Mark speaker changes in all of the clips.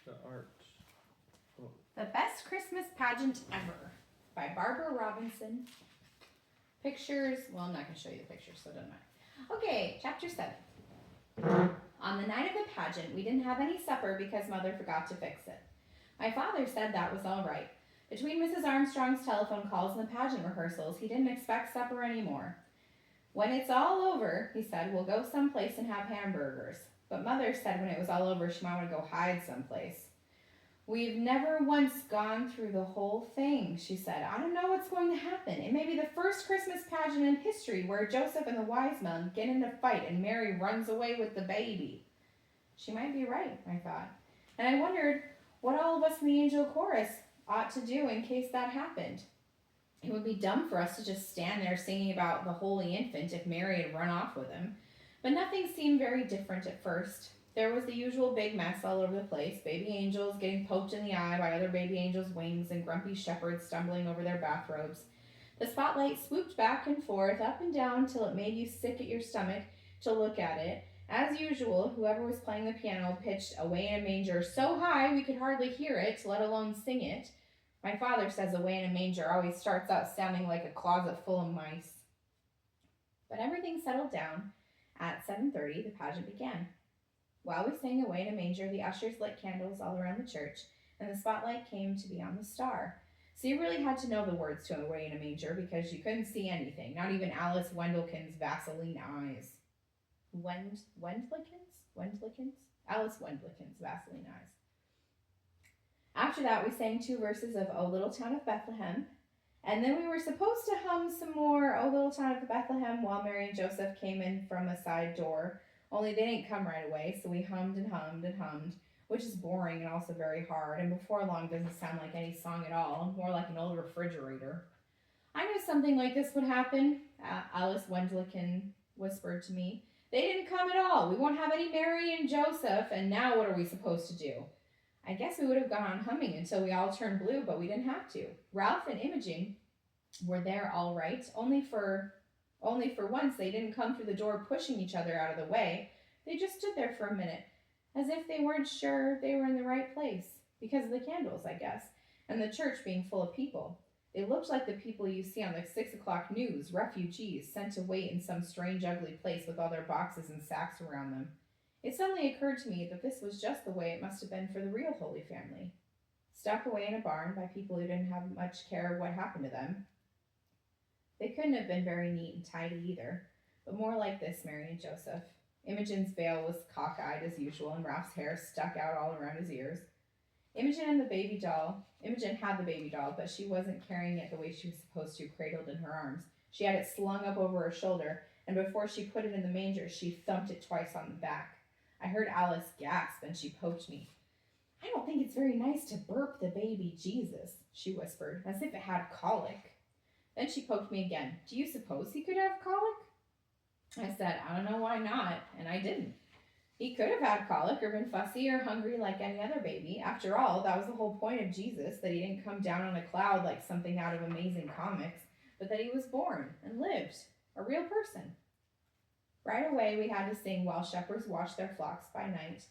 Speaker 1: The art. Oh.
Speaker 2: The Best Christmas Pageant Ever by Barbara Robinson. Pictures. Well, I'm not going to show you the pictures, so it doesn't matter. Okay, chapter 7. On the night of the pageant, we didn't have any supper because Mother forgot to fix it. My father said that was all right. Between Mrs. Armstrong's telephone calls and the pageant rehearsals, he didn't expect supper anymore. When it's all over, he said, we'll go someplace and have hamburgers. But Mother said when it was all over, she might want to go hide someplace. We've never once gone through the whole thing, she said. I don't know what's going to happen. It may be the first Christmas pageant in history where Joseph and the wise men get in a fight and Mary runs away with the baby. She might be right, I thought. And I wondered what all of us in the angel chorus ought to do in case that happened. It would be dumb for us to just stand there singing about the Holy Infant if Mary had run off with him. But nothing seemed very different at first. There was the usual big mess all over the place, baby angels getting poked in the eye by other baby angels' wings and grumpy shepherds stumbling over their bathrobes. The spotlight swooped back and forth, up and down, till it made you sick at your stomach to look at it. As usual, whoever was playing the piano pitched Away in a Manger so high we could hardly hear it, let alone sing it. My father says Away in a Manger always starts out sounding like a closet full of mice. But everything settled down. At 7:30, the pageant began. While we sang Away in a Manger, the ushers lit candles all around the church, and the spotlight came to be on the star. So you really had to know the words to Away in a Manger because you couldn't see anything, not even Alice Wendelkin's Vaseline eyes. Wendlikins? Alice Wendlikin's Vaseline eyes. After that, we sang 2 verses of O Little Town of Bethlehem, and then we were supposed to hum some more O Little Town of Bethlehem while Mary and Joseph came in from a side door. Only they didn't come right away, so we hummed and hummed and hummed, which is boring and also very hard, and before long doesn't sound like any song at all, more like an old refrigerator. I knew something like this would happen, Alice Wendlikin whispered to me. They didn't come at all. We won't have any Mary and Joseph, and now what are we supposed to do? I guess we would have gone on humming until we all turned blue, but we didn't have to. Ralph and Imogen were there all right, only for once they didn't come through the door pushing each other out of the way. They just stood there for a minute, as if they weren't sure they were in the right place, because of the candles, I guess, and the church being full of people. They looked like the people you see on the 6 o'clock news, refugees sent to wait in some strange, ugly place with all their boxes and sacks around them. It suddenly occurred to me that this was just the way it must have been for the real Holy Family. Stuck away in a barn by people who didn't have much care of what happened to them. They couldn't have been very neat and tidy either, but more like this, Mary and Joseph. Imogen's veil was cockeyed as usual, and Ralph's hair stuck out all around his ears. Imogen had the baby doll, but she wasn't carrying it the way she was supposed to, cradled in her arms. She had it slung up over her shoulder, and before she put it in the manger, she thumped it twice on the back. I heard Alice gasp, and she poked me. I don't think it's very nice to burp the baby Jesus, she whispered, as if it had colic. Then she poked me again. Do you suppose he could have colic? I said, I don't know why not, and I didn't. He could have had colic or been fussy or hungry like any other baby. After all, that was the whole point of Jesus, that he didn't come down on a cloud like something out of Amazing Comics, but that he was born and lived, a real person. Right away, we had to sing While Shepherds Watch Their Flocks by Night,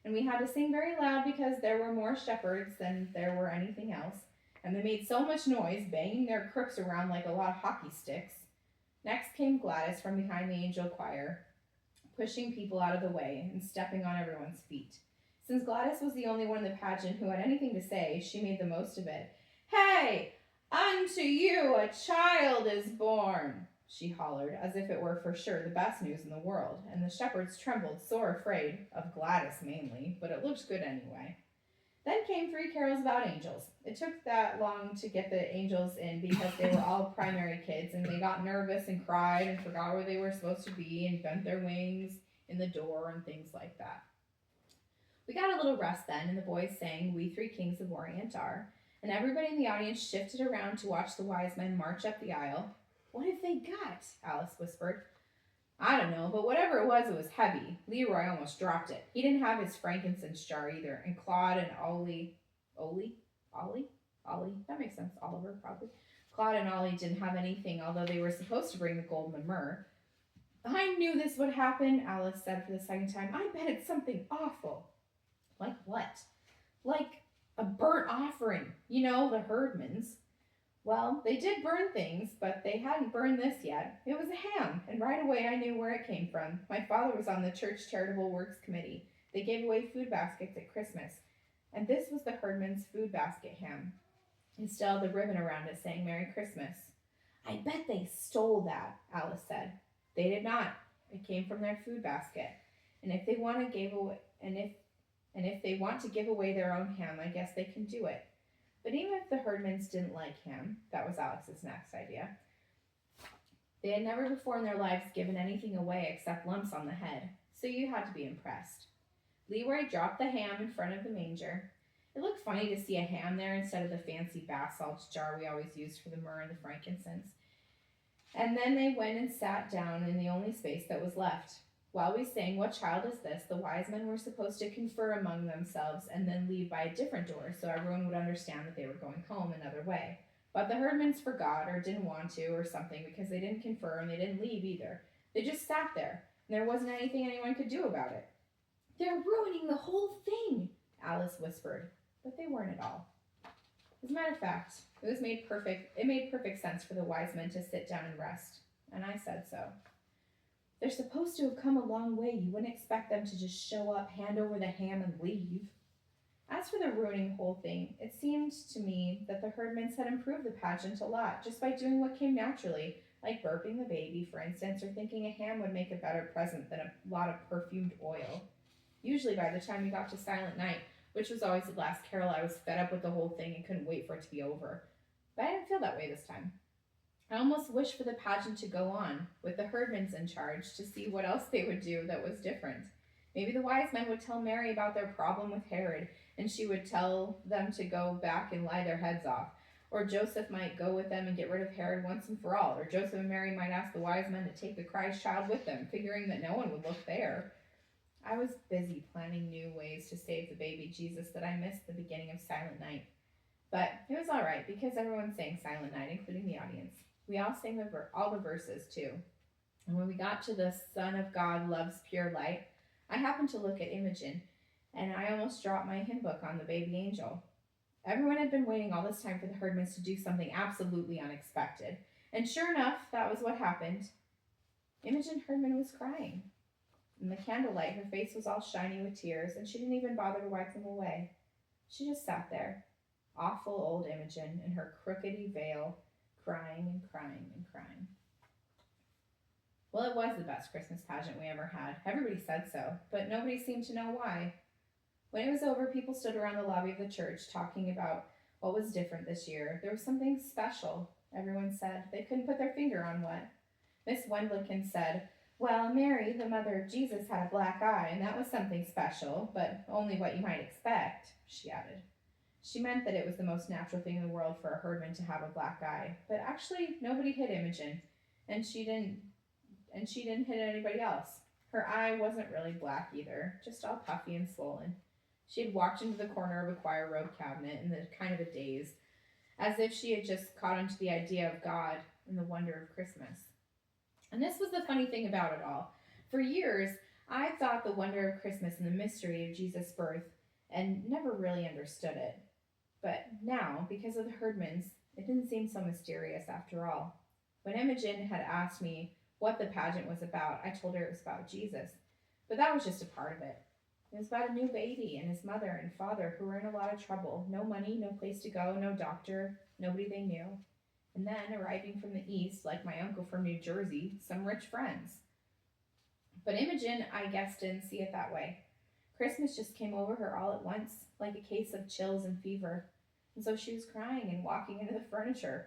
Speaker 2: and we had to sing very loud because there were more shepherds than there were anything else, and they made so much noise, banging their crooks around like a lot of hockey sticks. Next came Gladys from behind the angel choir, pushing people out of the way and stepping on everyone's feet. Since Gladys was the only one in the pageant who had anything to say, she made the most of it. Hey, unto you a child is born, she hollered, as if it were for sure the best news in the world, and the shepherds trembled, sore afraid, of Gladys mainly, but it looked good anyway. Then came 3 carols about angels. It took that long to get the angels in because they were all primary kids, and they got nervous and cried and forgot where they were supposed to be and bent their wings in the door and things like that. We got a little rest then, and the boys sang We 3 Kings of Orient Are, and everybody in the audience shifted around to watch the wise men march up the aisle. What have they got? Alice whispered. I don't know, but whatever it was heavy. Leroy almost dropped it. He didn't have his frankincense jar either, and Claude and Ollie, that makes sense, Oliver probably. Claude and Ollie didn't have anything, although they were supposed to bring the gold and the myrrh. I knew this would happen, Alice said for the second time. I bet it's something awful. Like what? offering. You know, the herdmans. Well, they did burn things, but they hadn't burned this yet. It was a ham, and right away I knew where it came from. My father was on the church charitable works committee. They gave away food baskets at Christmas, and this was the herdman's food basket ham. It still had the ribbon around it saying Merry Christmas. I bet they stole that, Alice said. They did not. It came from their food basket. And if they want to give away if they want to give away their own ham, I guess they can do it. But even if the herdmans didn't like ham, that was Alex's next idea. They had never before in their lives given anything away except lumps on the head, so you had to be impressed. Leroy dropped the ham in front of the manger. It looked funny to see a ham there instead of the fancy bath salts jar we always used for the myrrh and the frankincense. And then they went and sat down in the only space that was left. While we sang What Child Is This?, the wise men were supposed to confer among themselves and then leave by a different door so everyone would understand that they were going home another way. But the herdmans forgot or didn't want to or something because they didn't confer and they didn't leave either. They just sat there, and there wasn't anything anyone could do about it. They're ruining the whole thing, Alice whispered, but they weren't at all. As a matter of fact, it made perfect sense for the wise men to sit down and rest, and I said so. They're supposed to have come a long way. You wouldn't expect them to just show up, hand over the ham, and leave. As for the ruining the whole thing, it seemed to me that the herdmans had improved the pageant a lot just by doing what came naturally, like burping the baby, for instance, or thinking a ham would make a better present than a lot of perfumed oil. Usually by the time we got to Silent Night, which was always the last carol, I was fed up with the whole thing and couldn't wait for it to be over. But I didn't feel that way this time. I almost wished for the pageant to go on, with the herdmans in charge, to see what else they would do that was different. Maybe the wise men would tell Mary about their problem with Herod, and she would tell them to go back and lie their heads off. Or Joseph might go with them and get rid of Herod once and for all. Or Joseph and Mary might ask the wise men to take the Christ child with them, figuring that no one would look there. I was busy planning new ways to save the baby Jesus that I missed the beginning of Silent Night. But it was all right, because everyone sang Silent Night, including the audience. We all sang all the verses, too. And when we got to the Son of God loves pure light, I happened to look at Imogen, and I almost dropped my hymn book on the baby angel. Everyone had been waiting all this time for the herdmans to do something absolutely unexpected. And sure enough, that was what happened. Imogen Herdman was crying. In the candlelight, her face was all shiny with tears, and she didn't even bother to wipe them away. She just sat there, awful old Imogen, in her crookedy veil, crying and crying and crying. Well, it was the best Christmas pageant we ever had. Everybody said so, but nobody seemed to know why. When it was over, people stood around the lobby of the church talking about what was different this year. There was something special, everyone said. They couldn't put their finger on what. Miss Wendlicken said, well, Mary, the mother of Jesus, had a black eye, and that was something special, but only what you might expect, she added. She meant that it was the most natural thing in the world for a herdman to have a black eye, but actually nobody hit Imogen, and she didn't hit anybody else. Her eye wasn't really black either, just all puffy and swollen. She had walked into the corner of a choir robe cabinet in the kind of a daze, as if she had just caught onto the idea of God and the wonder of Christmas. And this was the funny thing about it all. For years, I thought the wonder of Christmas and the mystery of Jesus' birth and never really understood it. But now, because of the herdmans, it didn't seem so mysterious after all. When Imogen had asked me what the pageant was about, I told her it was about Jesus. But that was just a part of it. It was about a new baby and his mother and father who were in a lot of trouble. No money, no place to go, no doctor, nobody they knew. And then, arriving from the east, like my uncle from New Jersey, some rich friends. But Imogen, I guess, didn't see it that way. Christmas just came over her all at once, like a case of chills and fever. And so she was crying and walking into the furniture.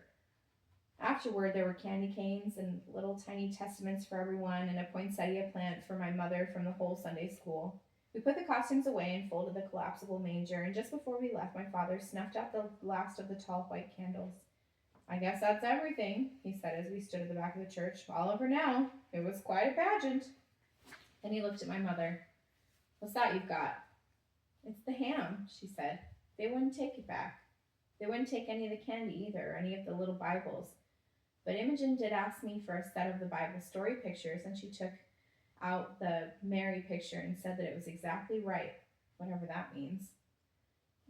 Speaker 2: Afterward, there were candy canes and little tiny testaments for everyone and a poinsettia plant for my mother from the whole Sunday school. We put the costumes away and folded the collapsible manger, and just before we left, my father snuffed out the last of the tall white candles. I guess that's everything, he said as we stood at the back of the church. All over now. It was quite a pageant. Then he looked at my mother. What's that you've got? It's the ham, she said. They wouldn't take it back. They wouldn't take any of the candy either, or any of the little Bibles. But Imogen did ask me for a set of the Bible story pictures, and she took out the Mary picture and said that it was exactly right, whatever that means.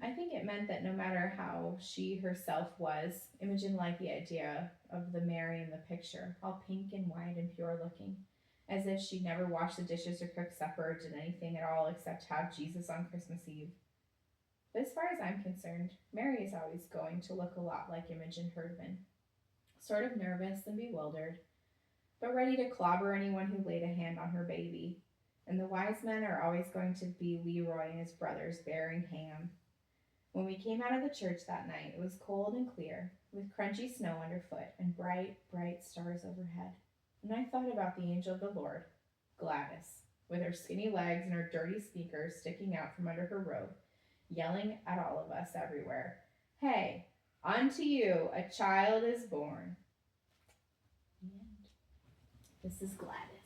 Speaker 2: I think it meant that no matter how she herself was, Imogen liked the idea of the Mary in the picture, all pink and white and pure looking, as if she'd never washed the dishes or cooked supper or did anything at all except have Jesus on Christmas Eve. But as far as I'm concerned, Mary is always going to look a lot like Imogen Herdman, sort of nervous and bewildered, but ready to clobber anyone who laid a hand on her baby. And the wise men are always going to be Leroy and his brothers bearing ham. When we came out of the church that night, it was cold and clear, with crunchy snow underfoot and bright, bright stars overhead. And I thought about the angel of the Lord, Gladys, with her skinny legs and her dirty sneakers sticking out from under her robe, yelling at all of us everywhere, "Hey, unto you a child is born." The end. This is Gladys.